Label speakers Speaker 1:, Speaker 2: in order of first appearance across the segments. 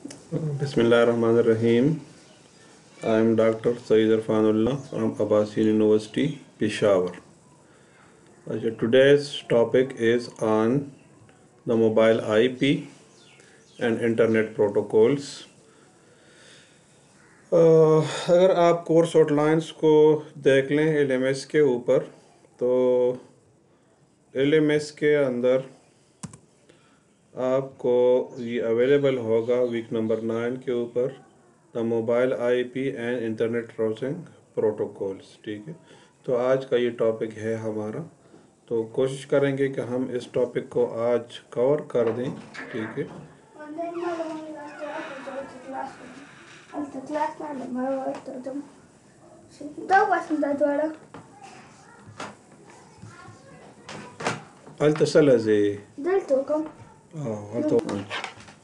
Speaker 1: Bismillahirrahmanirrahim. I am Dr. Saeed Irfanullah from Abbasian University, Peshawar. Today's topic is on the mobile IP and internet protocols. अगर आप course outlines को देख लें LMS के ऊपर, तो LMS के अंदर आपको ये अवेलेबल होगा वीक नंबर 9 के ऊपर the mobile IP and internet routing protocols. ठीक है, तो आज का ये टॉपिक है हमारा, तो कोशिश करेंगे कि हम इस टॉपिक को आज कवर कर दें। ठीक है,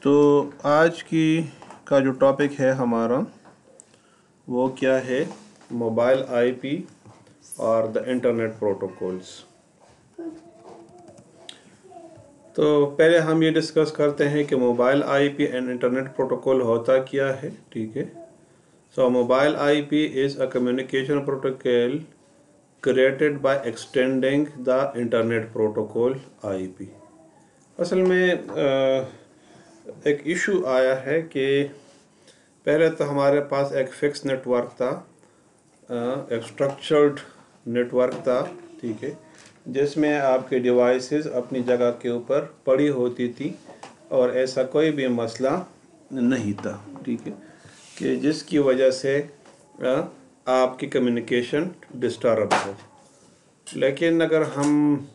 Speaker 1: तो आज की का जो टॉपिक है हमारा वो क्या है, मोबाइल IP और द इंटरनेट प्रोटोकॉल्स। तो पहले हम ये डिस्कस करते हैं कि mobile IP and internet protocol होता क्या है। ठीक है, so mobile IP is a communication protocol created by extending the internet protocol IP। असल में एक इशू आया है कि पहले तो हमारे पास एक फिक्स नेटवर्क था, एक स्ट्रक्चर्ड नेटवर्क था। ठीक है, जिसमें आपके डिवाइसेस अपनी जगह के ऊपर पड़ी होती थी और ऐसा कोई भी मसला नहीं था। ठीक है, कि जिसकी वजह से आपकी कम्युनिकेशन डिस्टर्ब हो। लेकिन अगर हम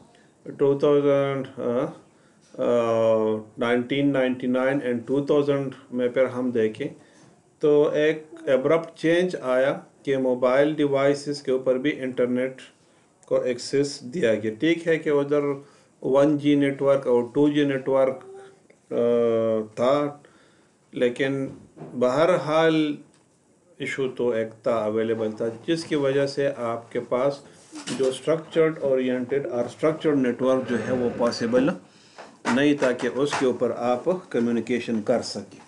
Speaker 1: 1999 एंड 2000 में फिर हम देखें तो एक एब्रप्ट चेंज आया कि मोबाइल डिवाइसेस के ऊपर भी इंटरनेट को एक्सेस दिया गया। ठीक है कि उधर 1G नेटवर्क और 2G नेटवर्क था, लेकिन बहरहाल इशू तो एक था, अवेलेबल था, जिसकी वजह से आपके पास जो स्ट्रक्चर्ड ओरिएंटेड और स्ट्रक्चर्ड नेटवर्क जो है वो पॉसिबल नहीं था कि उसके ऊपर आप कम्युनिकेशन कर सकें।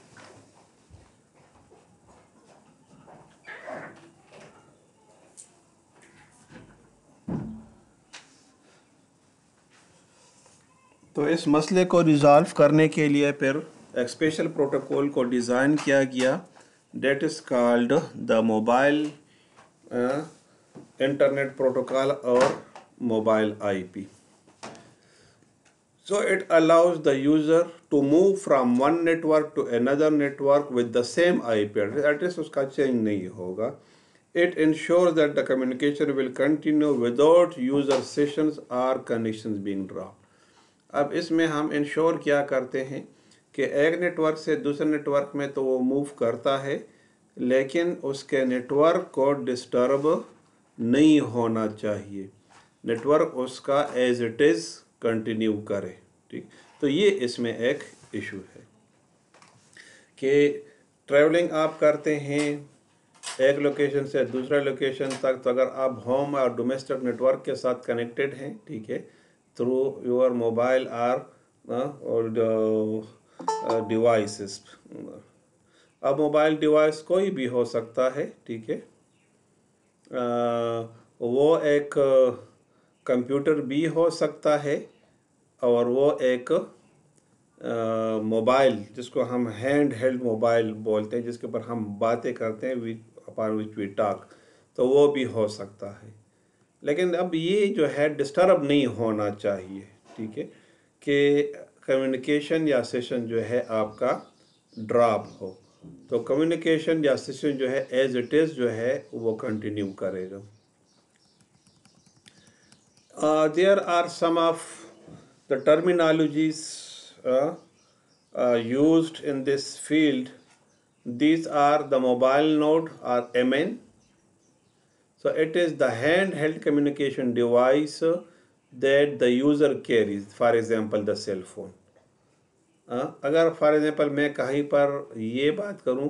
Speaker 1: तो इस मसले को रिजॉल्व करने के लिए फिर एक स्पेशल प्रोटोकॉल को डिज़ाइन किया गया, that is called the mobile internet protocol और mobile IP। So it allows the user to move from one network to another network with the same IP address, उसका चेंज नहीं होगा। It ensures that the communication will continue without user sessions or connections being dropped। अब इसमें हम ensure क्या करते हैं कि एक नेटवर्क से दूसरे नेटवर्क में तो वो मूव करता है, लेकिन उसके नेटवर्क को डिस्टर्ब नहीं होना चाहिए, नेटवर्क उसका एज इट इज़ कंटिन्यू करे। ठीक, तो ये इसमें एक इशू है कि ट्रैवलिंग आप करते हैं एक लोकेशन से दूसरा लोकेशन तक, तो अगर आप होम और डोमेस्टिक नेटवर्क के साथ कनेक्टेड हैं, ठीक है, थ्रू योर मोबाइल और डिवाइसेस। अब मोबाइल डिवाइस कोई भी हो सकता है। ठीक है, वो एक कंप्यूटर भी हो सकता है और वो एक मोबाइल जिसको हम हैंड हेल्ड मोबाइल बोलते हैं, जिसके ऊपर हम बातें करते हैं, अपॉन विच वी टॉक, तो वो भी हो सकता है। लेकिन अब ये जो है डिस्टर्ब नहीं होना चाहिए। ठीक है, कि कम्युनिकेशन या सेशन जो है आपका ड्रॉप हो, तो कम्युनिकेशन या सेशन जो है एज इट इज़ जो है वो कंटिन्यू करेगा। There are some of the terminologies used in this field. These are the mobile node or MN. So it is the handheld communication device that the user carries, for example the cell phone. अगर for example मैं कहीं पर ये बात करूं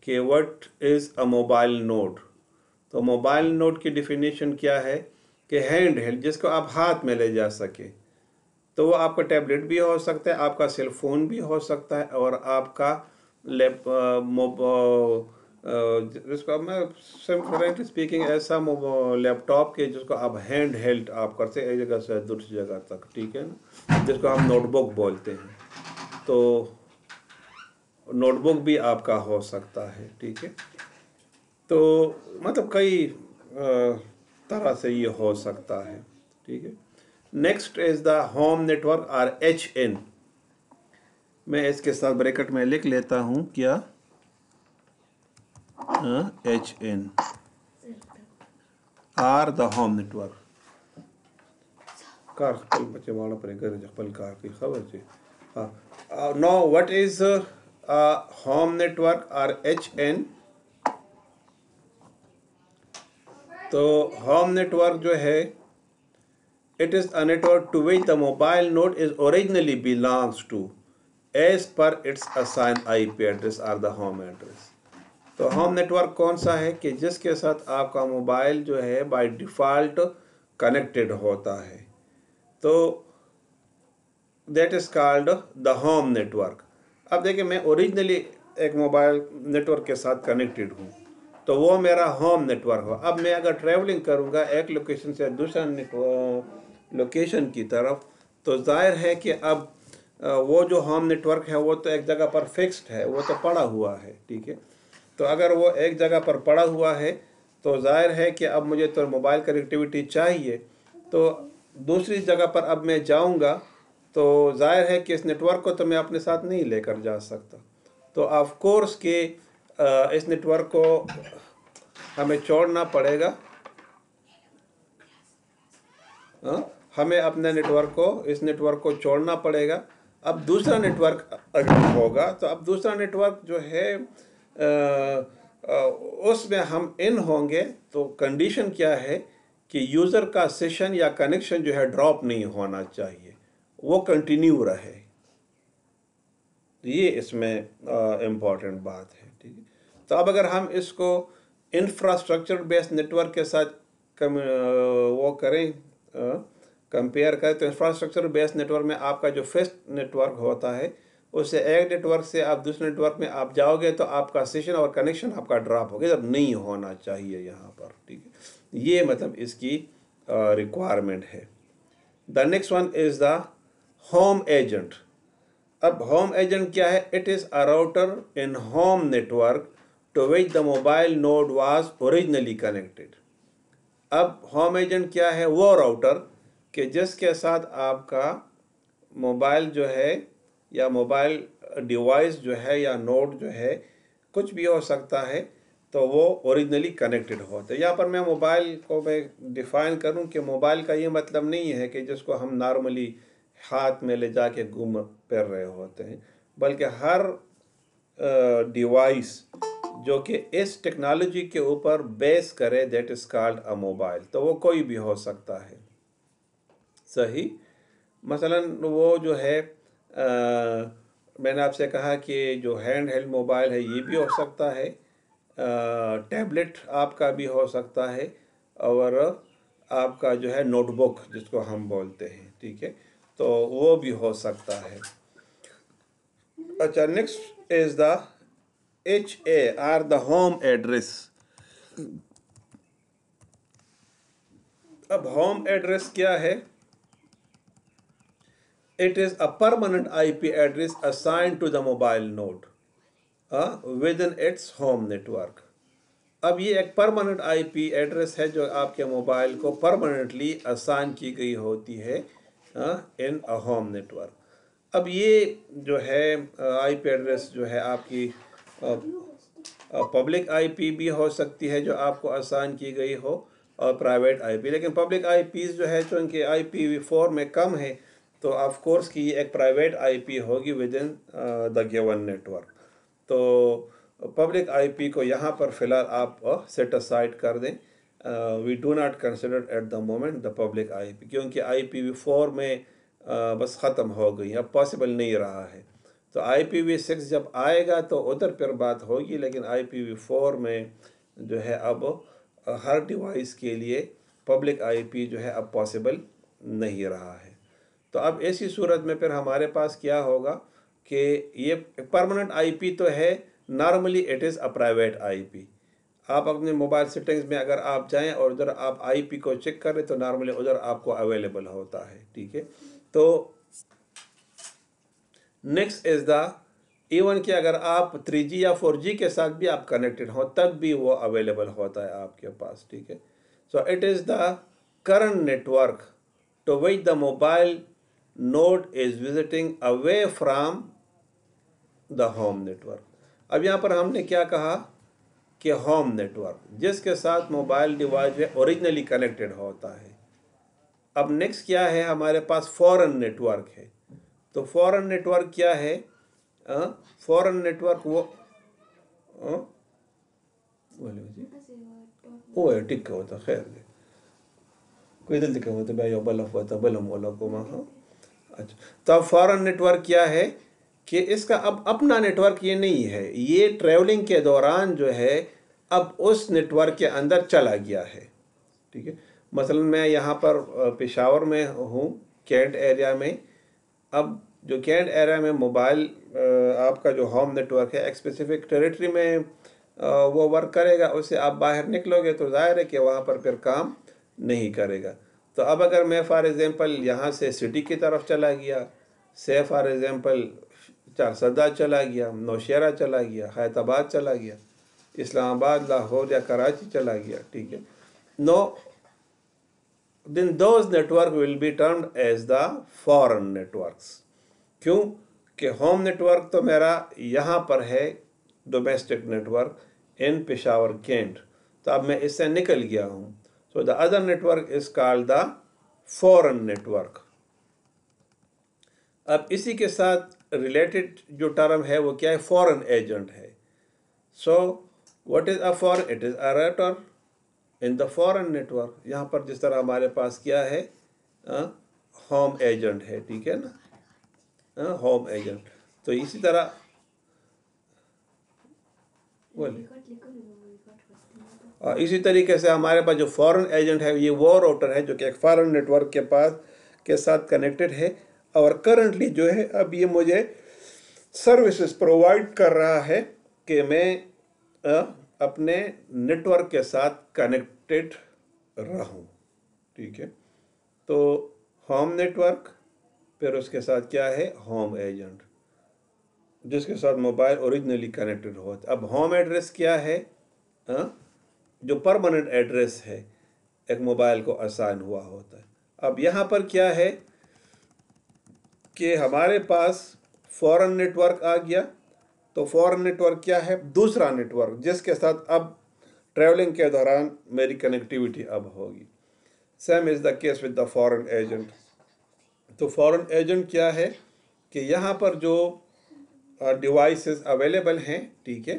Speaker 1: कि what is a mobile node, तो mobile node की डिफिनीशन क्या है कि हैंड हेल्ड, जिसको आप हाथ में ले जा सके। तो वो आपका टैबलेट भी हो सकता है, आपका सेल फोन भी हो सकता है और आपका جس کو میں فرینکلی اسپیکنگ ایسا لیپ ٹاپ کے جس کو آپ ہینڈ ہیلڈ آپ کرتے ہیں ایک جگہ سے دوسری جگہ تک، ٹھیک ہے نا، جس کو ہم نوٹ بک بولتے ہیں، تو نوٹ بک بھی آپ کا ہو سکتا ہے، ٹھیک ہے. تو مطلب کئی طرح سے یہ ہو سکتا ہے، ٹھیک ہے. Next is the home network اور ایچ این. میں اس کے ساتھ بریکٹ میں لکھ لیتا ہوں کیا H N R the home network. کار خپل بچے والا پر گھر خپل کار کی خبر تھی. Now what is home network اور ایچ این. تو ہوم نیٹ ورک جو ہے it is a network to which the mobile node is originally belongs to as per its assigned IP address or the home address. تو home net work کون سا ہے کہ جس کے ساتھ آپ کا موبائل جو ہے بائی ڈیفالٹ کنیکٹڈ ہوتا ہے، تو that is called the home network. اب دیکھیں میں اوریجنلی ایک موبائل نیٹ ورک کے ساتھ کنیکٹڈ ہوں تو وہ میرا ہوم نیٹ ورک ہو. اب میں اگر ٹریولنگ کروں گا ایک لوکیشن سے دوسرا لوکیشن کی طرف، تو ظاہر ہے کہ اب وہ جو ہوم نیٹ ورک ہے وہ تو ایک جگہ پر فکسڈ ہے، وہ تو پڑا ہوا ہے، ٹھیک ہے. تو اگر وہ ایک جگہ پر پڑا ہوا ہے تو ظاہر ہے کہ اب مجھے تو موبائل کنیکٹیوٹی چاہیے، تو دوسری جگہ پر اب میں جاؤں گا تو ظاہر ہے کہ اس نیٹ ورک کو تو میں اپنے ساتھ نہیں لے کر جا سکتا. تو آف کورس کہ اس نیٹ ورک کو ہمیں چھوڑنا پڑے گا، ہمیں اپنے اس نیٹ ورک کو چھوڑنا پڑے گا. اب دوسرا نیٹ ورک اگر ہوگا تو اب دوسرا نیٹ ورک جو ہے اس میں ہم ان ہوں گے تو کنڈیشن کیا ہے کہ یوزر کا سیشن یا کنیکشن جو ہے ڈراپ نہیں ہونا چاہیے، وہ کنٹینیو رہے. یہ اس میں امپورٹنٹ بات ہے، ٹھیک ہے. تو اب اگر ہم اس کو انفراسٹرکچر بیس نیٹ ورک کے ساتھ وہ کریں کمپیئر کریں، تو انفراسٹرکچر بیس نیٹ ورک میں آپ کا جو فرسٹ نیٹ ورک ہوتا ہے اس سے ایک نیٹ ورک سے آپ دوسرے نیٹ ورک میں آپ جاؤ گے تو آپ کا سیشن اور کنیکشن آپ کا ڈراپ ہوگا، جب نہیں ہونا چاہیے یہاں پر، ٹھیک ہے. یہ مطلب اس کی ریکوائرمنٹ ہے. The next one is the home agent. اب ہوم ایجنٹ کیا ہے؟ It is a router in home network to which the mobile node was originally connected. اب ہوم ایجنٹ کیا ہے؟ وہ راؤٹر کہ جس کے ساتھ آپ کا موبائل جو ہے یا موبائل ڈیوائس جو ہے یا نوڈ جو ہے کچھ بھی ہو سکتا ہے، تو وہ اوریجنلی کنیکٹڈ ہوتا ہے. یہاں پر میں موبائل کو میں ڈیفائن کروں کہ موبائل کا یہ مطلب نہیں ہے کہ جس کو ہم نارملی ہاتھ میں لے جا کے گھوم پھر رہے ہوتے ہیں، بلکہ ہر ڈیوائس جو کہ اس ٹیکنالوجی کے اوپر بیس کرے that is called a mobile. تو وہ کوئی بھی ہو سکتا ہے، صحیح. مثلا وہ جو ہے میں نے آپ سے کہا کہ جو ہینڈ ہیلڈ موبائل ہے یہ بھی ہو سکتا ہے، ٹیبلٹ آپ کا بھی ہو سکتا ہے، اور آپ کا جو ہے نوٹ بک جس کو ہم بولتے ہیں، ٹھیک ہے، تو وہ بھی ہو سکتا ہے. اچھا، next is the H A or the home address. اب ہوم ایڈریس کیا ہے؟ It is a permanent IP address assigned to the mobile node within its home network. اب یہ ایک پرماننٹ آئی پی ایڈریس ہے جو آپ کے موبائل کو پرماننٹلی اسائن کی گئی ہوتی ہے ان اے ہوم نیٹ ورک. اب یہ جو ہے آئی پی ایڈریس جو ہے آپ کی پبلک آئی پی بھی ہو سکتی ہے جو آپ کو اسائن کی گئی ہو، اور پرائیویٹ آئی پی. لیکن پبلک آئی پیز جو ہے چونکہ آئی پی وی 4 میں کم ہے تو آف کورس کی یہ ایک پرائیویٹ آئی پی ہوگی within the given network. تو پبلک آئی پی کو یہاں پر فی الحال آپ سیٹ اسائڈ کر دیں. We do not consider at the moment the public I P, کیونکہ آئی پی وی 4 میں بس ختم ہو گئی، اب پاسبل نہیں رہا ہے. تو آئی پی وی 6 جب آئے گا تو ادھر پھر بات ہوگی، لیکن آئی پی وی 4 میں جو ہے اب ہر ڈیوائس کے لیے پبلک آئی پی جو ہے اب پاسبل نہیں رہا ہے. تو اب ایسی صورت میں پھر ہمارے پاس کیا ہوگا؟ کہ یہ پرماننٹ آئی پی تو ہے، normally it is a private I P. آپ اپنے موبائل سیٹنگز میں اگر آپ جائیں اور ادھر آپ آئی پی کو چیک کریں تو نارملی ادھر آپ کو اویلیبل ہوتا ہے. ٹھیک ہے. تو نیکسٹ از دا ایون کہ اگر آپ 3G یا 4G کے ساتھ بھی آپ کنیکٹڈ ہوں تب بھی وہ اویلیبل ہوتا ہے آپ کے پاس. ٹھیک ہے. So it is the current network to which the mobile node is visiting away from the home network. اب یہاں پر ہم نے کیا کہا کہ ہوم نیٹورک جس کے ساتھ موبائل ڈیوائس جو اوریجنلی کنیکٹڈ ہوتا ہے. اب نیکسٹ کیا ہے ہمارے پاس فورن نیٹورک ہے. تو فورن نیٹورک کیا ہے؟ فورن نیٹورک وہ ٹک ہوتا خیر کوئی دل دکھا ہوتا بھائی بلف ہوتا بلم والا کو وہاں. اچھا تو اب فورن نیٹورک کیا ہے کہ اس کا اب اپنا نیٹورک یہ نہیں ہے، یہ ٹریولنگ کے دوران جو ہے اب اس نیٹورک کے اندر چلا گیا ہے. ٹھیک ہے. مثلا میں یہاں پر پشاور میں ہوں کینٹ ایریا میں. اب جو کینٹ ایریا میں موبائل آپ کا جو ہوم نیٹورک ہے ایک اسپیسیفک ٹیریٹری میں وہ ورک کرے گا، اس سے آپ باہر نکلو گے تو ظاہر ہے کہ وہاں پر پھر کام نہیں کرے گا. تو اب اگر میں فار ایگزامپل یہاں سے سٹی کی طرف چلا گیا، سے فار ایگزامپل چارسدہ چلا گیا، نوشہرہ چلا گیا، حیات آباد چلا گیا، اسلام آباد، لاہور یا کراچی چلا گیا. ٹھیک ہے. نو then those network will be termed as the foreign networks. کیوں کہ ہوم نیٹورک تو میرا یہاں پر ہے ڈومیسٹک نیٹورک ان پشاور کینٹ، تو اب میں اس سے نکل گیا ہوں. so the other network is called the foreign network. اب اسی کے ساتھ ریلیٹڈ جو ٹرم ہے وہ کیا ہے؟ فورن ایجنٹ ہے. so what is a foreign? it is a router in the foreign network. یہاں پر جس طرح ہمارے پاس کیا ہے ہوم ایجنٹ ہے. ٹھیک ہے نا، ہوم ایجنٹ. تو اسی طرح اسی طریقے سے ہمارے پاس جو فورن ایجنٹ ہے یہ وہ راؤٹر ہے جو کہ ایک فورن نیٹورک کے ساتھ کنیکٹڈ ہے اور کرنٹلی جو ہے اب یہ مجھے سروسز پرووائڈ کر رہا ہے کہ میں اپنے نیٹورک کے ساتھ کنیکٹڈ رہوں. ٹھیک ہے. تو ہوم نیٹورک، پھر اس کے ساتھ کیا ہے؟ ہوم ایجنٹ جس کے ساتھ موبائل اوریجنلی کنیکٹڈ ہوتا. اب ہوم ایڈریس کیا ہے؟ جو پرماننٹ ایڈریس ہے ایک موبائل کو اسائن ہوا ہوتا ہے. اب یہاں پر کیا ہے کہ ہمارے پاس فورن نیٹورک آ گیا. تو فورن نیٹورک کیا ہے؟ دوسرا نیٹورک جس کے ساتھ اب ٹریولنگ کے دوران میری کنیکٹیوٹی اب ہوگی. Same is the case with the foreign agent. تو فورن ایجنٹ کیا ہے کہ یہاں پر جو ڈیوائسز اویلیبل ہیں، ٹھیک ہے،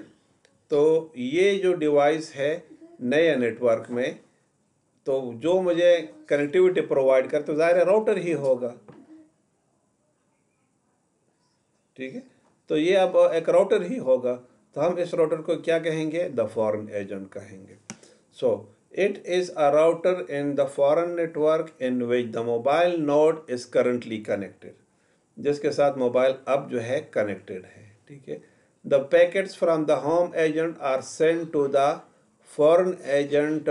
Speaker 1: تو یہ جو ڈیوائس ہے نئے نیٹورک میں تو جو مجھے کنیکٹیوٹی پرووائڈ کرے تو ظاہر راؤٹر ہی ہوگا. ٹھیک ہے. تو یہ اب ایک راؤٹر ہی ہوگا. تو ہم اس راؤٹر کو کیا کہیں گے؟ دا فورن ایجنٹ کہیں گے. سو it is a router in the foreign network in which the mobile node is currently connected. جس کے ساتھ موبائل اب جو ہے کنیکٹڈ ہے. ٹھیک ہے. The packets from the home agent are sent to the foreign agent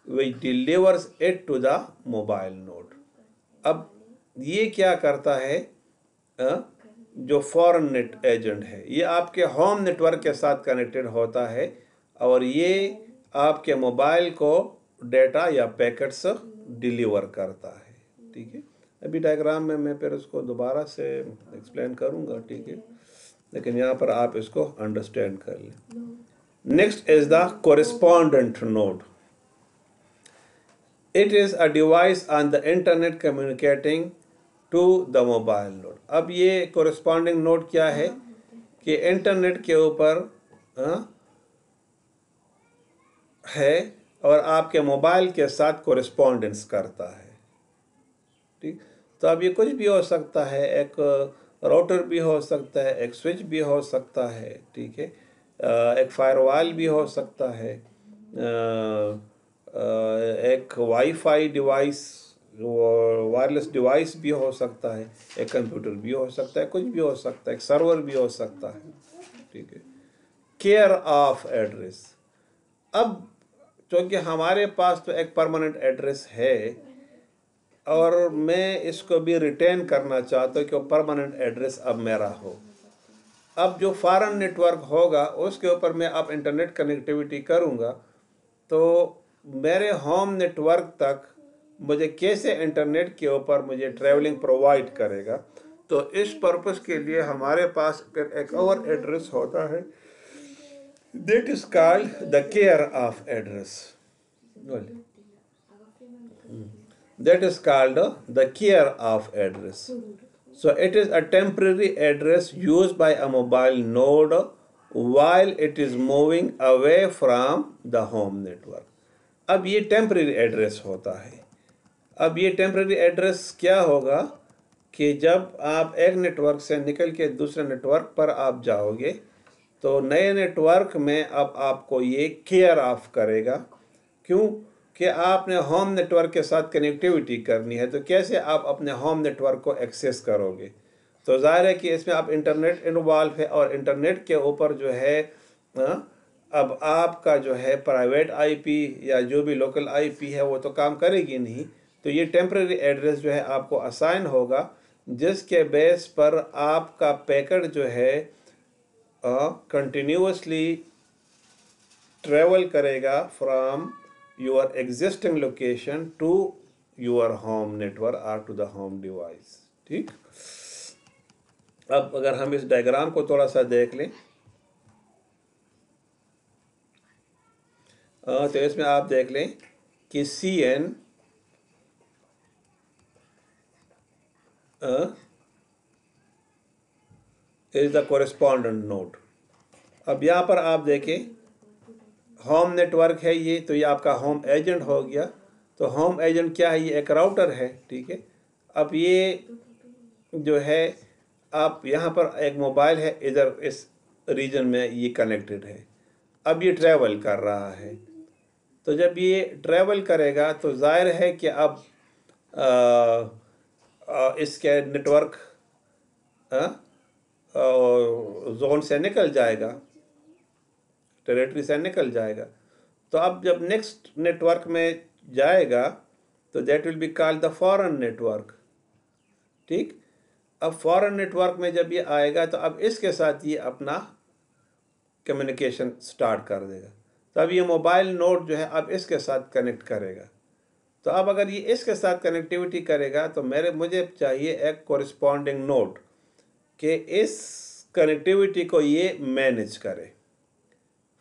Speaker 1: which delivers it to the mobile node. اب یہ کیا کرتا ہے؟ جو فورن نیٹ ایجنٹ ہے یہ آپ کے ہوم نیٹورک کے ساتھ کنیکٹڈ ہوتا ہے اور یہ آپ کے موبائل کو ڈیٹا یا پیکٹس ڈیلیور کرتا ہے. ٹھیک ہے. ابھی ڈائیگرام میں پھر اس کو دوبارہ سے ایکسپلین کروں گا. ٹھیک ہے. لیکن یہاں پر آپ اس کو انڈرسٹینڈ کر لیں. Next is the correspondent node. It is a device on the internet communicating to the mobile node. اب یہ کورسپونڈنگ نوڈ کیا ہے کہ انٹرنیٹ کے اوپر ہے اور آپ کے موبائل کے ساتھ کورسپونڈنس کرتا ہے. ٹھیک. تو اب یہ کچھ بھی ہو سکتا ہے، ایک راؤٹر بھی ہو سکتا ہے، ایک سوئچ بھی ہو سکتا ہے. ٹھیک ہے. ایک فائر وال بھی ہو سکتا ہے، ایک wi fi device wireless device भी हो सकता है, एक कंप्यूटर भी हो सकता है, कुछ भी हो सकता है, एक सर्वर भी हो सकता है, ठीक है। केयर ऑफ एड्रेस, अब चूँकि हमारे पास तो एक परमानेंट एड्रेस है और मैं इसको भी रिटेन करना चाहता हूँ कि वो परमानेंट एड्रेस अब मेरा हो। अब जो फॉरेन नेटवर्क होगा उसके ऊपर मैं अब इंटरनेट कनेक्टिविटी करूँगा, तो मेरे होम नेटवर्क तक मुझे कैसे इंटरनेट के ऊपर मुझे ट्रैवलिंग प्रोवाइड करेगा। तो इस पर्पस के लिए हमारे पास फिर एक और एड्रेस होता है, that is called the care of address. That is called the care of address. So it is a temporary address used by a mobile node while it is moving away from the home network. अब ये temporary address होता है। अब ये temporary address क्या होगा कि जब आप एक नेटवर्क से निकल के दूसरे नेटवर्क पर आप जाओगे तो नए नेटवर्क में अब आपको ये केयर ऑफ करेगा। क्यों कि आपने होम नेटवर्क के साथ कनेक्टिविटी करनी है, तो कैसे आप अपने होम नेटवर्क को एक्सेस करोगे। तो ज़ाहिर है कि इसमें आप इंटरनेट इन्वॉल्व है और इंटरनेट के ऊपर जो है अब आपका जो है प्राइवेट आईपी या जो भी लोकल आईपी है वो तो काम करेगी नहीं। तो ये टेम्परेरी एड्रेस जो है आपको असाइन होगा, जिसके बेस पर आपका पैकेट जो है कंटिन्यूसली ट्रेवल करेगा from your existing location to your home network or to the home device, ठीक। अब अगर हम इस डायग्राम को थोड़ा सा देख लें तो इसमें आप देख लें कि CN is the correspondent node। अब यहाँ पर आप देखें होम नेटवर्क है ये, तो ये आपका होम एजेंट हो गया। तो होम एजेंट क्या है, ये एक राउटर है, ठीक है। अब ये जो है आप यहाँ पर एक मोबाइल है, इधर इस रीजन में ये कनेक्टेड है। अब ये ट्रैवल कर रहा है, तो जब ये ट्रैवल करेगा तो जाहिर है कि अब इसके नेटवर्क जोन से निकल जाएगा, टेरिटरी से निकल जाएगा। तो अब जब नेक्स्ट नेटवर्क में जाएगा तो that will be called the foreign network, ठीक। अब फॉरेन नेटवर्क में जब ये आएगा तो अब इसके साथ ये अपना कम्युनिकेशन स्टार्ट कर देगा। तो अब ये मोबाइल नोड जो है अब इसके साथ कनेक्ट करेगा। तो अब अगर ये इसके साथ कनेक्टिविटी करेगा तो मुझे चाहिए एक कोरिस्पॉन्डिंग नोड कि इस कनेक्टिविटी को ये मैनेज करे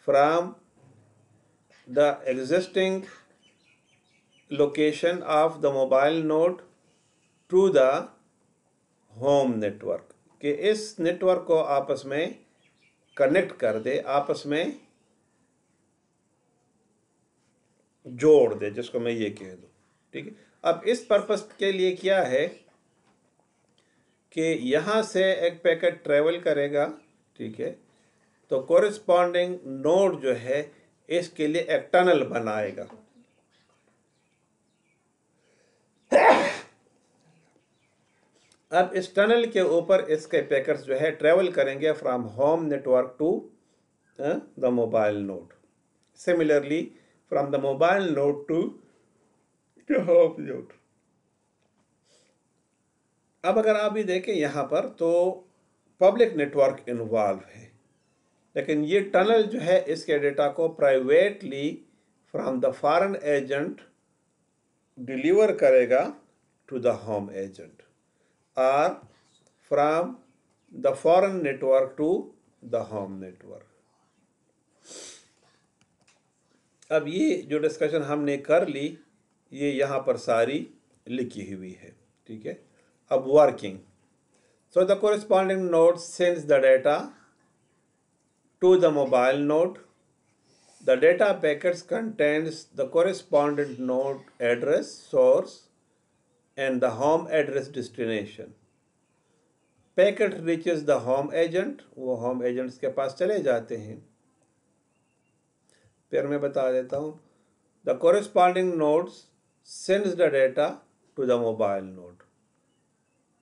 Speaker 1: from the existing location of the mobile node to the home network, कि इस नेटवर्क को आपस में कनेक्ट कर दे, आपस में जोड़ दे, जिसको मैं ये कह दूँ, ठीक है। अब इस पर्पस के लिए क्या है कि यहाँ से एक पैकेट ट्रेवल करेगा, ठीक है। तो कोरिस्पॉन्डिंग नोड जो है इसके लिए एक टनल बनाएगा। अब इस टनल के ऊपर इसके पैकेट्स जो है ट्रेवल करेंगे from home network to the mobile node, similarly from the mobile node to the home node. अब अगर आप भी देखें यहाँ पर तो पब्लिक नेटवर्क इन्वॉल्व है, लेकिन ये टनल जो है इसके डेटा को privately from the foreign agent deliver करेगा टू द होम एजेंट और from the foreign network to the home network. अब ये जो डिस्कशन हमने कर ली ये यहाँ पर सारी लिखी हुई है, ठीक है। अब working, so the corresponding node sends the data to the mobile node. The data packets contains the correspondent node address source and the home address destination. Packet reaches the home agent, वो home agents के पास चले जाते हैं। फिर मैं बता देता हूँ, the corresponding nodes sends the data to the mobile node.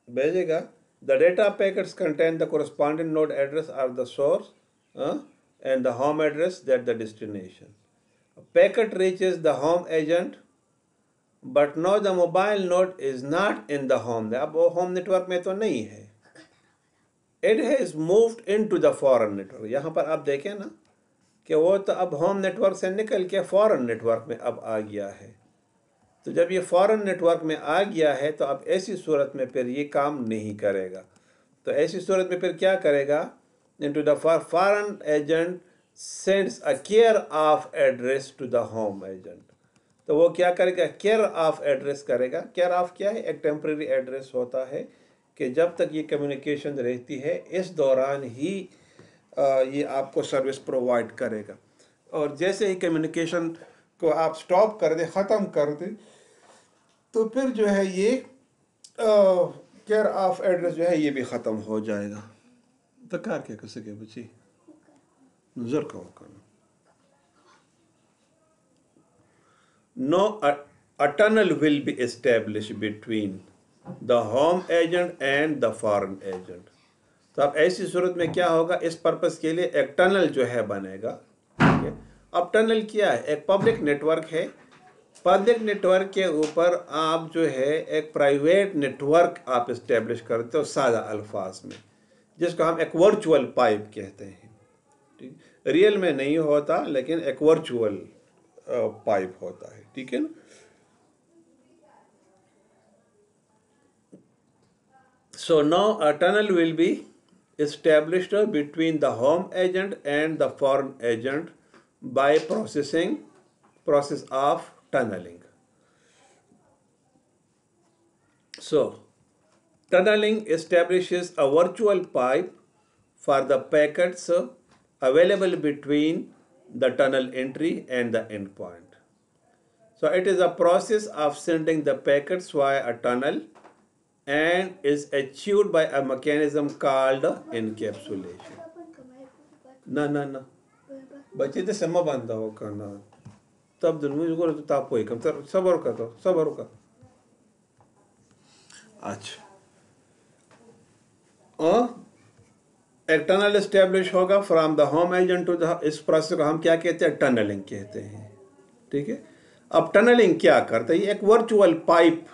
Speaker 1: भेजेगा. The data packets contain the corresponding node address or the source and the home address that the destination. A packet reaches the home agent, but now the mobile node is not in the home. अब वो home network में तो नहीं है. It has moved into the foreign network. यहाँ पर आप देखें ना कि वो तो अब होम नेटवर्क से निकल के फॉरेन नेटवर्क में अब आ गया है. तो जब ये फॉरेन नेटवर्क में आ गया है तो अब ऐसी सूरत में फिर ये काम नहीं करेगा. तो ऐसी सूरत में फिर क्या करेगा? Into the foreign agent sends a care of address to the home agent. तो वो क्या करेगा? केयर ऑफ एड्रेस करेगा. केयर ऑफ क्या है? एक टेम्परेरी एड्रेस होता है कि जब तक ये कम्युनिकेशन रहती है इस दौरान ही ये आपको सर्विस प्रोवाइड करेगा. और जैसे ही कम्युनिकेशन को आप स्टॉप कर दे, ख़त्म कर दे, तो फिर जो है ये केयर ऑफ एड्रेस जो है ये भी ख़त्म हो जाएगा. तो कार क्या कर सके बच्ची नजर का करना. No, a tunnel will be established between the home agent and the foreign agent. तो अब ऐसी सूरत में क्या होगा? इस पर्पस के लिए एक टनल जो है बनेगा. ठीक है. अब टनल क्या है? एक पब्लिक नेटवर्क है. पब्लिक नेटवर्क के ऊपर आप जो है एक प्राइवेट नेटवर्क आप इस्टेब्लिश करते हो सादा अल्फाज में, जिसको हम एक वर्चुअल पाइप कहते हैं. ठीक, रियल में नहीं होता लेकिन एक वर्चुअल पाइप होता है. ठीक है ना. So now a tunnel will be established between the home agent and the foreign agent by process of tunneling. So tunneling establishes a virtual pipe for the packets available between the tunnel entry and the endpoint. So it is a process of sending the packets via a tunnel and is achieved by a mechanism called encapsulation. ना बच्चे तो समा बंदा हो करना तब दिन मुझे को तो ताप होई कम सबर का. अच्छा एक टनल एस्टेब्लिश होगा from the home agent to the, इस प्रोसेस को हम क्या कहते हैं? टनलिंग कहते हैं. ठीक है. अब टनलिंग क्या करता है? ये एक वर्चुअल पाइप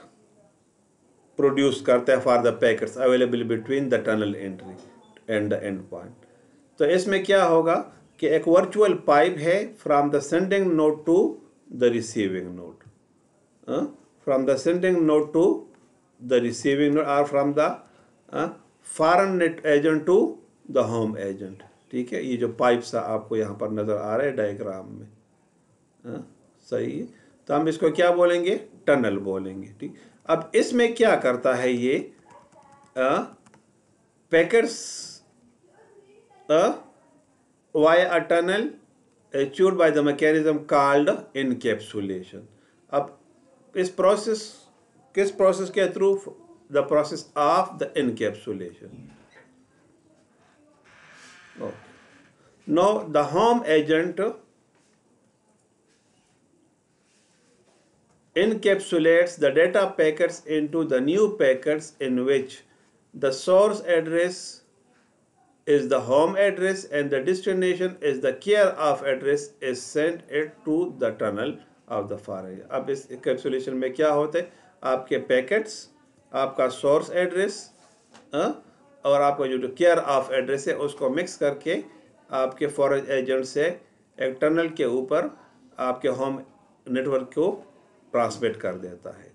Speaker 1: प्रोड्यूस करता है for the packets available between the tunnel entry and the end point. तो इसमें क्या होगा कि एक वर्चुअल पाइप है from the sending node to the receiving node, from the sending node to the receiving node और from the foreign net agent to the home agent. ठीक है. ये जो पाइप्स आपको यहाँ पर नज़र आ रहे हैं डायग्राम में. सही है. तो हम इसको क्या बोलेंगे? टनल बोलेंगे. ठीक. अब इसमें क्या करता है ये packets via a tunnel achieved by the mechanism called encapsulation. अब इस प्रोसेस किस प्रोसेस के through? The process of the encapsulation. Now the home agent encapsulates the data packets into the new packets in which the source address is the home address and the destination is the care of address is sent it to the tunnel of the foreign. अब इस encapsulation में क्या होता है? आपके packets, आपका source address और आपका जो केयर ऑफ एड्रेस है उसको मिक्स करके आपके फॉरेन एजेंट से एक टनल के ऊपर आपके होम नेटवर्क को ट्रांसमिट कर देता है.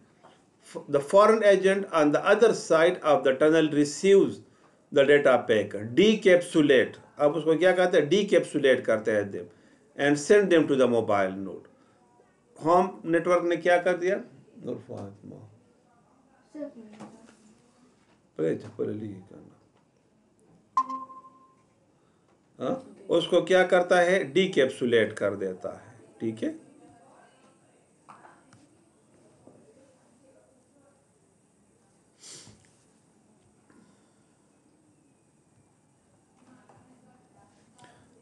Speaker 1: The foreign agent on the other side of the tunnel receives the data packet, decapsulate. अब उसको क्या कहते हैं? Decapsulate करते हैं them and send them to the mobile node. Home network ने क्या कर दिया? उसको क्या करता है? Decapsulate कर देता है. ठीक है.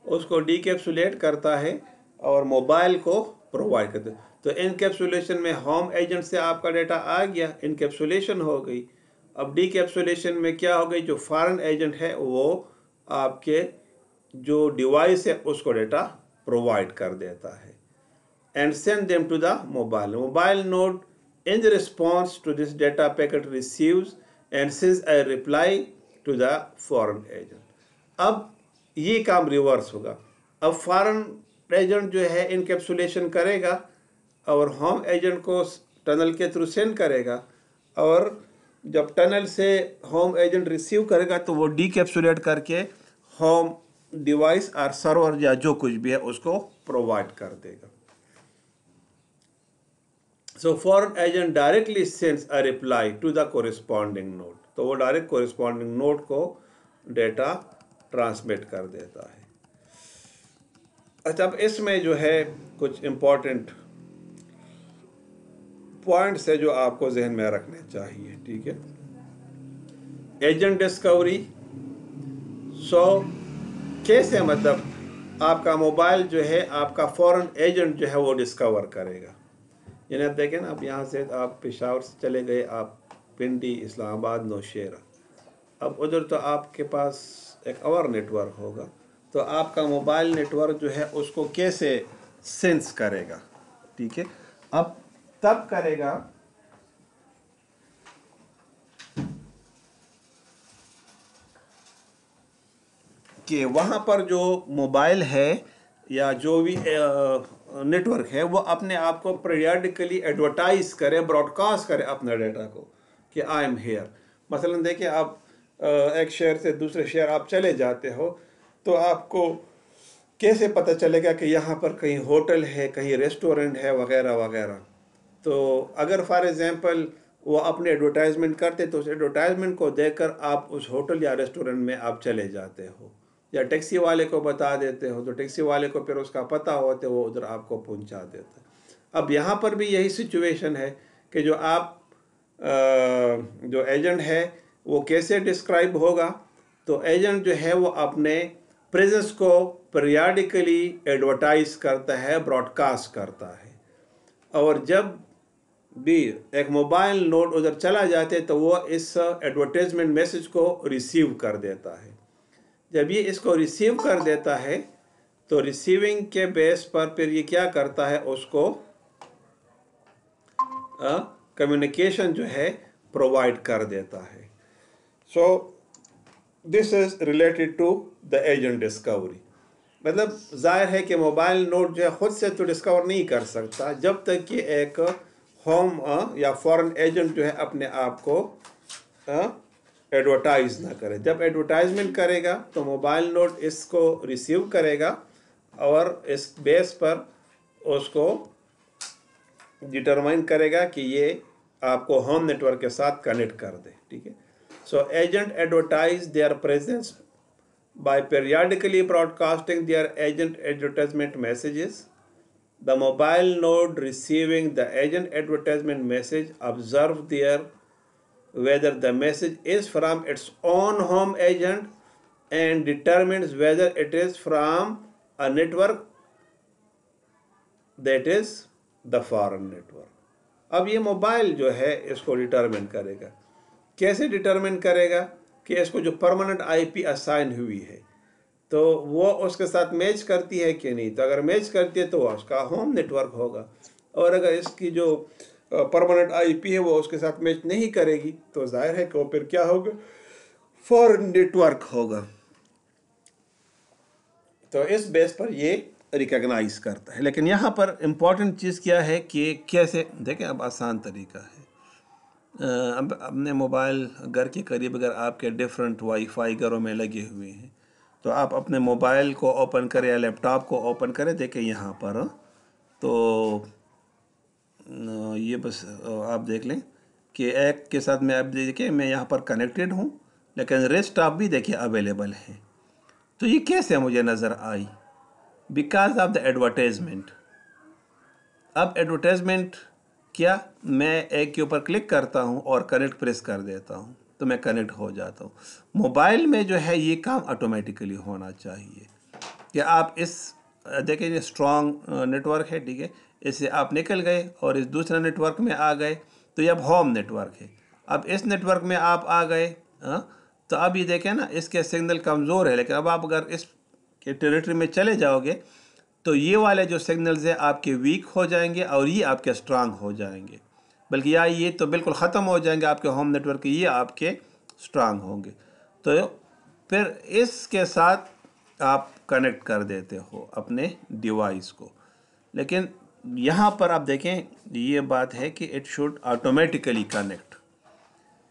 Speaker 1: उसको डीकैप्सुलेट करता है और मोबाइल को प्रोवाइड करते हैं। तो इनकैप्सुलेशन में होम एजेंट से आपका डेटा आ गया, इनकैप्सुलेशन हो गई। अब डीकैप्सुलेशन में क्या हो गई, जो फॉरेन एजेंट है वो आपके जो डिवाइस है उसको डेटा प्रोवाइड कर देता है and send them to the mobile node. In the response to this, data packet receives and sends a reply to the foreign agent. अब ये काम रिवर्स होगा। अब फॉरेन एजेंट जो है इनकैप्सुलेशन करेगा और होम एजेंट को टनल के थ्रू सेंड करेगा, और जब टनल से होम एजेंट रिसीव करेगा तो वो डीकैप्सुलेट करके होम डिवाइस और सर्वर या जो कुछ भी है उसको प्रोवाइड कर देगा। So foreign agent directly sends a reply to the corresponding node. तो वो डायरेक्ट corresponding node को डेटा ट्रांसमिट कर देता है। अच्छा, अब इसमें जो है कुछ इम्पोर्टेंट पॉइंट्स है जो आपको जहन में रखने चाहिए, ठीक है। एजेंट डिस्कवरी, कैसे, मतलब आपका मोबाइल जो है आपका फॉरेन एजेंट जो है वो डिस्कवर करेगा। यानी आप देखें ना, आप यहाँ से आप पेशावर से चले गए, आप पिंडी, इस्लामाबाद, नौशेरा, अब उधर तो आपके पास एक और नेटवर्क होगा, तो आपका मोबाइल नेटवर्क जो है उसको कैसे सेंस करेगा, ठीक है। अब तब करेगा कि वहाँ पर जो मोबाइल है या जो भी नेटवर्क है वो अपने आप को पीरियडिकली एडवर्टाइज करे, ब्रॉडकास्ट करे अपने डेटा को कि आई एम हेयर। मसलन देखिए, आप एक शहर से दूसरे शहर आप चले जाते हो तो आपको कैसे पता चलेगा कि यहाँ पर कहीं होटल है, कहीं रेस्टोरेंट है, वगैरह वगैरह। तो अगर फॉर एग्जांपल वो अपने एडवर्टाइजमेंट करते तो उस एडवर्टाइजमेंट को देखकर आप उस होटल या रेस्टोरेंट में आप चले जाते हो, या टैक्सी वाले को बता देते हो तो टैक्सी वाले को फिर उसका पता होता है, वो उधर आपको पहुंचा देता है। अब यहाँ पर भी यही सिचुएशन है कि जो आप जो एजेंट है वो कैसे डिस्क्राइब होगा, तो एजेंट जो है वो अपने प्रेजेंस को पीरियडिकली एडवर्टाइज करता है, ब्रॉडकास्ट करता है, और जब भी एक मोबाइल नोड उधर चला जाते तो वो इस एडवर्टाइजमेंट मैसेज को रिसीव कर देता है। जब ये इसको रिसीव कर देता है तो रिसीविंग के बेस पर फिर ये क्या करता है, उसको कम्युनिकेशन जो है प्रोवाइड कर देता है। So this is related to the agent discovery. मतलब जाहिर है कि मोबाइल नोड जो है खुद से तो डिस्कवर नहीं कर सकता जब तक कि एक होम या फॉरेन एजेंट जो है अपने आप को एडवर्टाइज ना करे। जब एडवर्टाइजमेंट करेगा तो मोबाइल नोड इसको रिसीव करेगा और इस बेस पर उसको डिटरमाइन करेगा कि ये आपको होम नेटवर्क के साथ कनेक्ट कर दे, ठीक है। So agent advertise their presence by periodically broadcasting their agent advertisement messages. The mobile node receiving the agent advertisement message observes whether the message is from its own home agent and determines whether it is from a network that is the foreign network. अब ये mobile जो है इसको determine करेगा। कैसे determine करेगा कि इसको जो परमानेंट आईपी असाइन हुई है तो वो उसके साथ मैच करती है कि नहीं। तो अगर मैच करती है तो वो उसका होम नेटवर्क होगा, और अगर इसकी जो परमानेंट आईपी है वो उसके साथ मैच नहीं करेगी तो जाहिर है कि वो फिर क्या होगा, फॉरेन नेटवर्क होगा। तो इस बेस पर ये रिकॉग्नाइज करता है। लेकिन यहाँ पर इम्पॉर्टेंट चीज़ क्या है कि कैसे देखें, अब आसान तरीका है। अब अपने मोबाइल घर के करीब अगर आपके डिफरेंट वाईफाई घरों में लगे हुए हैं तो आप अपने मोबाइल को ओपन करें या लैपटॉप को ओपन करें, देखें यहाँ पर तो ये बस आप देख लें कि एक के साथ में आप देखिए मैं यहाँ पर कनेक्टेड हूँ लेकिन रेस्ट आप भी देखिए अवेलेबल हैं। तो ये कैसे मुझे नज़र आई, बिकॉज ऑफ द एडवर्टाइजमेंट। अब एडवर्टाइजमेंट क्या, मैं एक के ऊपर क्लिक करता हूँ और कनेक्ट प्रेस कर देता हूँ तो मैं कनेक्ट हो जाता हूँ। मोबाइल में जो है ये काम ऑटोमेटिकली होना चाहिए कि आप इस
Speaker 2: देखें ये स्ट्रॉन्ग नेटवर्क है, ठीक है, इससे आप निकल गए और इस दूसरे नेटवर्क में आ गए, तो ये अब होम नेटवर्क है। अब इस नेटवर्क में आप आ गए, तो अब ये देखें ना, इसके सिग्नल कमज़ोर है, लेकिन अब आप अगर इस के टेरिटरी में चले जाओगे तो ये वाले जो सिग्नल्स हैं आपके वीक हो जाएंगे और ये आपके स्ट्रांग हो जाएंगे, बल्कि या ये तो बिल्कुल ख़त्म हो जाएंगे आपके होम नेटवर्क के, ये आपके स्ट्रांग होंगे। तो फिर इसके साथ आप कनेक्ट कर देते हो अपने डिवाइस को। लेकिन यहाँ पर आप देखें ये बात है कि इट शुड ऑटोमेटिकली कनेक्ट।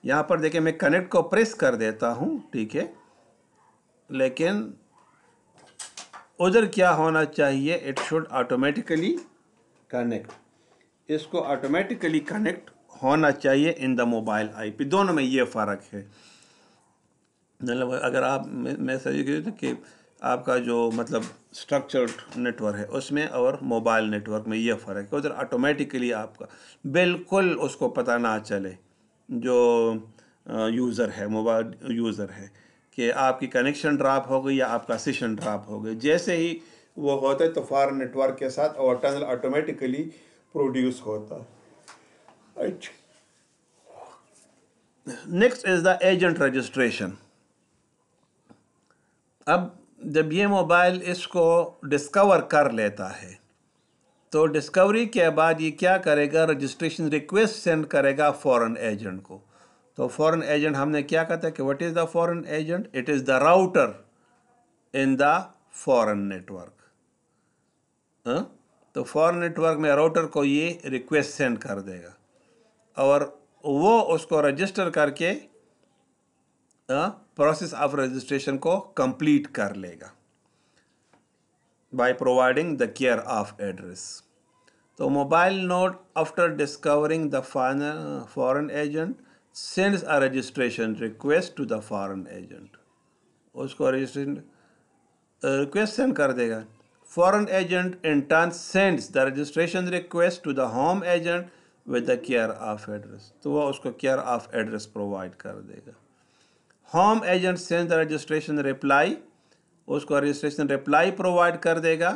Speaker 2: यहाँ पर देखें मैं कनेक्ट को प्रेस कर देता हूँ, ठीक है, लेकिन उधर क्या होना चाहिए, इट शुड ऑटोमेटिकली कनेक्ट। इसको ऑटोमेटिकली कनेक्ट होना चाहिए इन द मोबाइल आईपी। दोनों में ये फ़र्क है। मतलब अगर आप मैं सही कहूँ कि आपका जो मतलब स्ट्रक्चर्ड नेटवर्क है उसमें और मोबाइल नेटवर्क में ये फ़र्क है। उधर ऑटोमेटिकली आपका बिल्कुल उसको पता ना चले, जो यूज़र है, मोबाइल यूज़र है, कि आपकी कनेक्शन ड्रॉप हो गई या आपका सेशन ड्रॉप हो गई। जैसे ही वो होता है तो फॉरेन नेटवर्क के साथ और टनल ऑटोमेटिकली प्रोड्यूस होता है। Next is the agent registration. अब जब ये मोबाइल इसको डिस्कवर कर लेता है तो डिस्कवरी के बाद ये क्या करेगा, रजिस्ट्रेशन रिक्वेस्ट सेंड करेगा फॉरेन एजेंट को। तो फॉरेन एजेंट हमने क्या कहता है कि what is the foreign agent? It is the router in the foreign network. तो फॉरेन नेटवर्क में राउटर को ये रिक्वेस्ट सेंड कर देगा और वो उसको रजिस्टर करके प्रोसेस ऑफ रजिस्ट्रेशन को कंप्लीट कर लेगा by providing the care of address. So mobile node after discovering the foreign agent sends a registration request to the foreign agent. उसको registration request send कर देगा। Foreign agent in turn sends the registration request to the home agent with the care of address. तो वो उसको care of address provide कर देगा। Home agent sends the registration reply, उसको registration reply provide कर देगा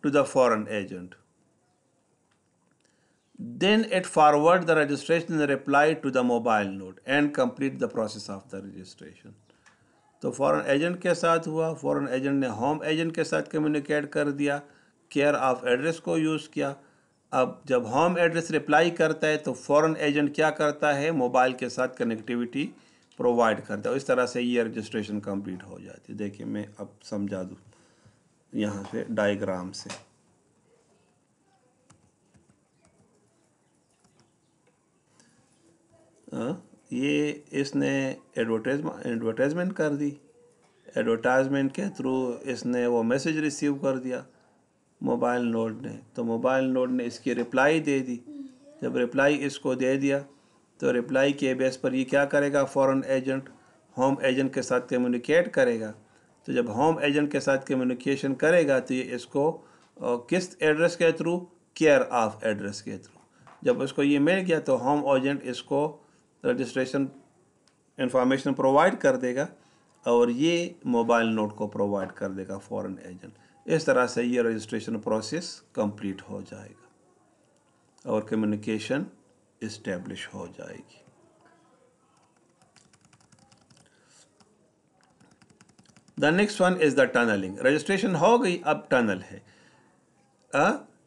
Speaker 2: to the foreign agent. Then it forward the registration reply to the mobile node and complete the process of the registration. तो foreign agent के साथ हुआ, foreign agent ने home agent के साथ कम्युनिकेट कर दिया, केयर ऑफ एड्रेस को यूज़ किया। अब जब होम एड्रेस रिप्लाई करता है तो फॉरेन एजेंट क्या करता है, मोबाइल के साथ कनेक्टिविटी प्रोवाइड करता है। इस तरह से ये रजिस्ट्रेशन कंप्लीट हो जाती है। देखिए मैं अब समझा दूँ यहाँ से डायग्राम से। ये इसने एडवर्टाइजमेंट कर दी, एडवर्टाइजमेंट के थ्रू इसने वो मैसेज रिसीव कर दिया मोबाइल नोड ने, तो मोबाइल नोड ने इसकी रिप्लाई दे दी। जब रिप्लाई इसको दे दिया तो रिप्लाई के बेस पर ये क्या करेगा, फॉरेन एजेंट होम एजेंट के साथ कम्युनिकेट करेगा। तो जब होम एजेंट के साथ कम्युनिकेशन करेगा तो ये इसको किस एड्रेस के थ्रू, केयर ऑफ एड्रेस के थ्रू। जब उसको ये मिल गया तो होम एजेंट इसको रजिस्ट्रेशन इंफॉर्मेशन प्रोवाइड कर देगा और ये मोबाइल नोड को प्रोवाइड कर देगा फॉरेन एजेंट। इस तरह से ये रजिस्ट्रेशन प्रोसेस कंप्लीट हो जाएगा और कम्युनिकेशन इस्टेब्लिश हो जाएगी। The next one is the tunneling. Registration हो गई, अब टनल है।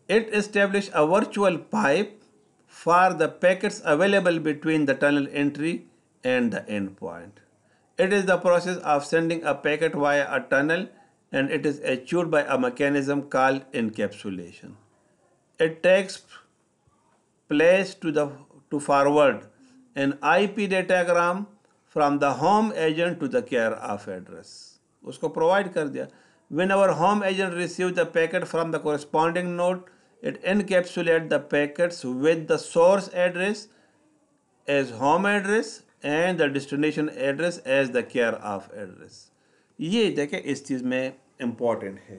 Speaker 2: It establish a virtual pipe for the packets available between the tunnel entry and the end point. It is the process of sending a packet via a tunnel and it is achieved by a mechanism called encapsulation. It takes place to forward an IP datagram from the home agent to the care of address. उसको provide कर दिया। Whenever home agent receives the packet from the corresponding node, it encapsulates the packets with the source address as home address and the destination address as the care of address. ये देखें इस चीज़ में important है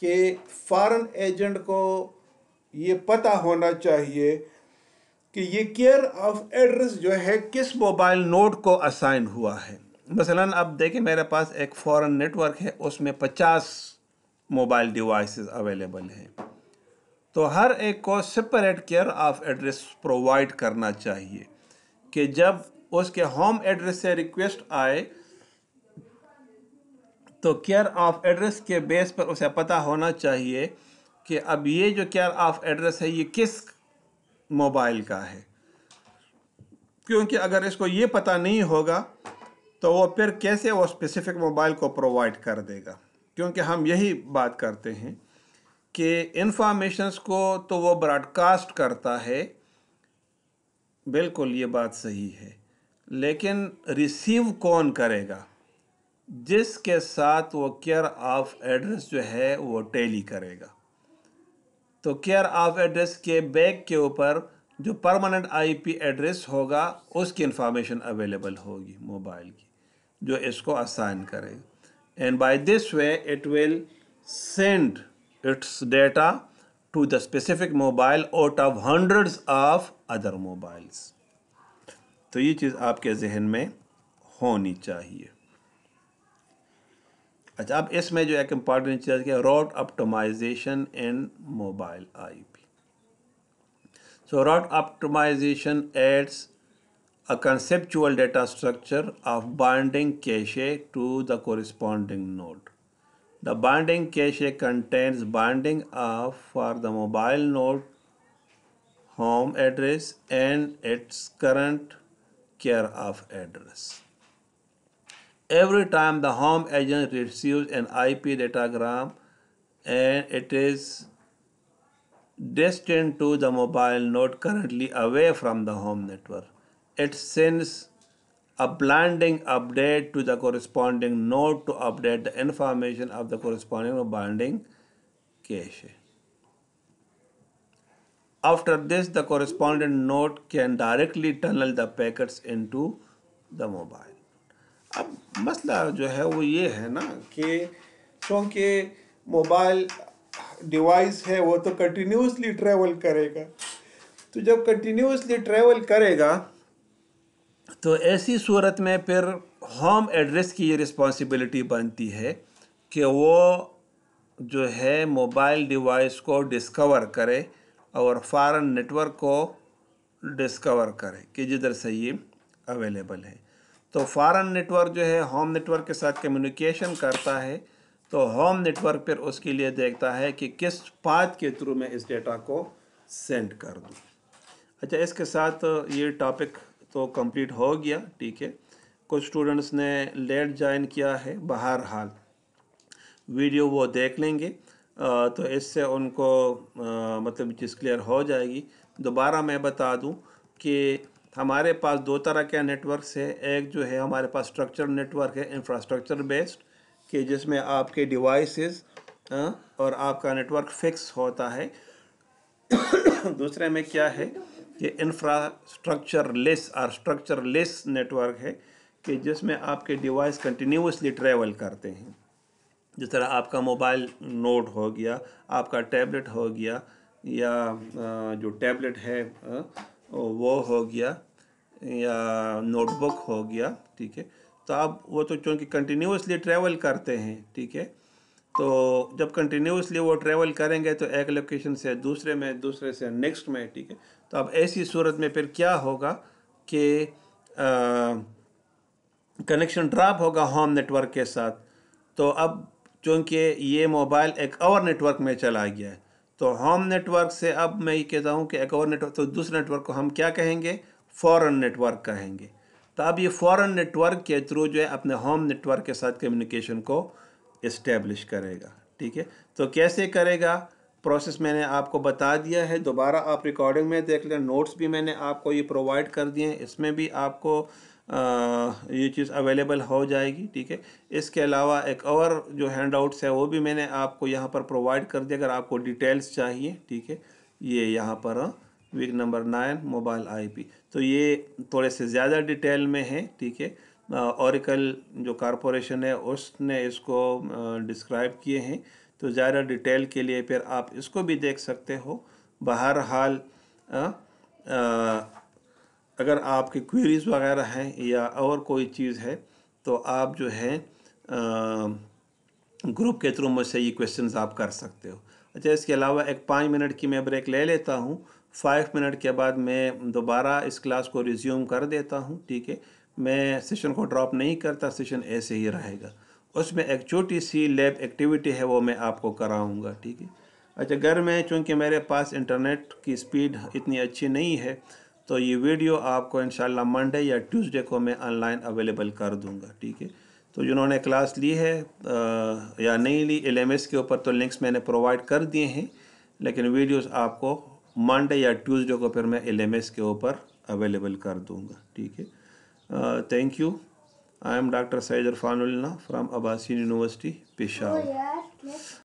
Speaker 2: कि foreign agent को ये पता होना चाहिए कि ये केयर ऑफ एड्रेस जो है किस मोबाइल नोड को असाइन हुआ है। मसलन अब देखें मेरे पास एक फॉरेन नेटवर्क है, उसमें 50 मोबाइल डिवाइसेस अवेलेबल हैं, तो हर एक को separate care of address provide करना चाहिए कि जब उसके होम एड्रेस से रिक्वेस्ट आए तो केयर ऑफ एड्रेस के बेस पर उसे पता होना चाहिए कि अब ये जो केयर ऑफ एड्रेस है ये किस मोबाइल का है, क्योंकि अगर इसको ये पता नहीं होगा तो वो फिर कैसे वो स्पेसिफिक मोबाइल को प्रोवाइड कर देगा। क्योंकि हम यही बात करते हैं कि इंफॉर्मेशंस को तो वो ब्रॉडकास्ट करता है, बिल्कुल ये बात सही है, लेकिन रिसीव कौन करेगा? जिसके साथ वो केयर ऑफ एड्रेस जो है वो टैली करेगा। तो केयर ऑफ एड्रेस के बैक के ऊपर जो परमानेंट आईपी एड्रेस होगा उसकी इंफॉर्मेशन अवेलेबल होगी मोबाइल की, जो इसको असाइन करेगा। And by this way it will send its data to the specific mobile out of hundreds of other mobiles. तो ये चीज़ आपके जहन में होनी चाहिए। अच्छा, अब इसमें जो एक इम्पॉर्टेंट चीज़ है route optimization in mobile IP. So route optimization aids a conceptual data structure of binding cache to the corresponding node. The binding cache contains binding of for the mobile node home address and its current care of address. Every time the home agent receives an IP datagram and it is destined to the mobile node currently away from the home network, it sends a blending update to the corresponding node to update the information of the corresponding binding cache. After this, the corresponding node can directly tunnel the packets into the mobile. अब मसला जो है वो ये है ना कि क्योंकि मोबाइल डिवाइस है वो तो कंटिन्यूसली ट्रैवल करेगा, तो जब कंटिन्यूसली ट्रैवल करेगा तो ऐसी सूरत में फिर होम एड्रेस की ये रिस्पॉन्सिबिलिटी बनती है कि वो जो है मोबाइल डिवाइस को डिस्कवर करे और फॉरेन नेटवर्क को डिस्कवर करे कि जिधर से ये अवेलेबल है। तो फॉरेन नेटवर्क जो है होम नेटवर्क के साथ कम्युनिकेशन करता है, तो होम नेटवर्क फिर उसके लिए देखता है कि किस पाथ के थ्रू मैं इस डेटा को सेंड कर दूँ। अच्छा, इसके साथ ये टॉपिक तो कंप्लीट हो गया, ठीक है। कुछ स्टूडेंट्स ने लेट ज्वाइन किया है, बहरहाल वीडियो वो देख लेंगे तो इससे उनको मतलब चीज़ क्लियर हो जाएगी। दोबारा मैं बता दूं कि हमारे पास दो तरह के नेटवर्क्स है। एक जो है हमारे पास स्ट्रक्चर नेटवर्क है, इंफ्रास्ट्रक्चर बेस्ड, कि जिसमें आपके डिवाइसेस और आपका नेटवर्क फिक्स होता है। दूसरे में क्या है कि इंफ्रास्ट्रक्चर लेस और स्ट्रक्चर लेस नेटवर्क है कि जिसमें आपके डिवाइस कंटिन्यूसली ट्रैवल करते हैं। जिस तरह आपका मोबाइल नोड हो गया, आपका टैबलेट हो गया, या जो टैबलेट है वो हो गया, या नोटबुक हो गया, ठीक है। तो अब वो तो चूँकि कंटिन्यूसली ट्रैवल करते हैं, ठीक है, तो जब कंटिन्यूसली वो ट्रैवल करेंगे तो एक लोकेशन से दूसरे में, दूसरे से नेक्स्ट में, ठीक है। तो अब ऐसी सूरत में फिर क्या होगा कि कनेक्शन ड्रॉप होगा होम नेटवर्क के साथ। तो अब चूँकि ये मोबाइल एक और नेटवर्क में चला गया है, तो होम नेटवर्क से अब मैं ये कहता हूँ कि एक और नेटवर्क, तो दूसरे नेटवर्क को हम क्या कहेंगे? फॉरेन नेटवर्क कहेंगे। तो अब ये फॉरेन नेटवर्क के थ्रू जो है अपने होम नेटवर्क के साथ कम्युनिकेशन को इस्टेब्लिश करेगा, ठीक है। तो कैसे करेगा? प्रोसेस मैंने आपको बता दिया है, दोबारा आप रिकॉर्डिंग में देख लें, नोट्स भी मैंने आपको ये प्रोवाइड कर दिए हैं, इसमें भी आपको ये चीज़ अवेलेबल हो जाएगी, ठीक है। इसके अलावा एक और जो हैंड आउट्स है वो भी मैंने आपको यहाँ पर प्रोवाइड कर दिया अगर आपको डिटेल्स चाहिए, ठीक है। ये यहाँ पर वीक नंबर 9 मोबाइल आईपी, तो ये थोड़े से ज़्यादा डिटेल में है, ठीक है। ओरेकल जो कॉरपोरेशन है उसने इसको डिस्क्राइब किए हैं, तो ज़्यादा डिटेल के लिए फिर आप इसको भी देख सकते हो। बहरहाल अगर आपकी क्वेरीज़ वगैरह हैं या और कोई चीज़ है تو آپ جو ہے گروپ کے تھرو مجھ سے یہ کویشچنز آپ کر سکتے ہو. اچھا اس کے علاوہ ایک 5 منٹ کی میں بریک لے لیتا ہوں. 5 منٹ کے بعد میں دوبارہ اس کلاس کو ریزیوم کر دیتا ہوں. ٹھیک ہے, میں سیشن کو ڈراپ نہیں کرتا, سیشن ایسے ہی رہے گا. اس میں ایک چھوٹی سی لیب ایکٹیویٹی ہے, وہ میں آپ کو کراؤں گا. ٹھیک ہے. اچھا گھر میں چونکہ میرے پاس انٹرنیٹ کی سپیڈ اتنی اچھی نہیں ہے, تو یہ ویڈیو آپ کو انشاءاللہ منڈے یا ٹیوزڈے کو میں آن لائن اویلیبل کر دوں گا. ٹھیک ہے. تو جنہوں نے کلاس لی ہے یا نہیں لی LMS کے اوپر, تو لنکس میں نے پرووائڈ کر دیے ہیں, لیکن ویڈیوز آپ کو منڈے یا ٹیوزڈے کو پھر میں LMS کے اوپر اویلیبل کر دوں گا. ٹھیک ہے. Thank you. I am doctor Saeed Irfan Ullah from Abasyn university Peshawar.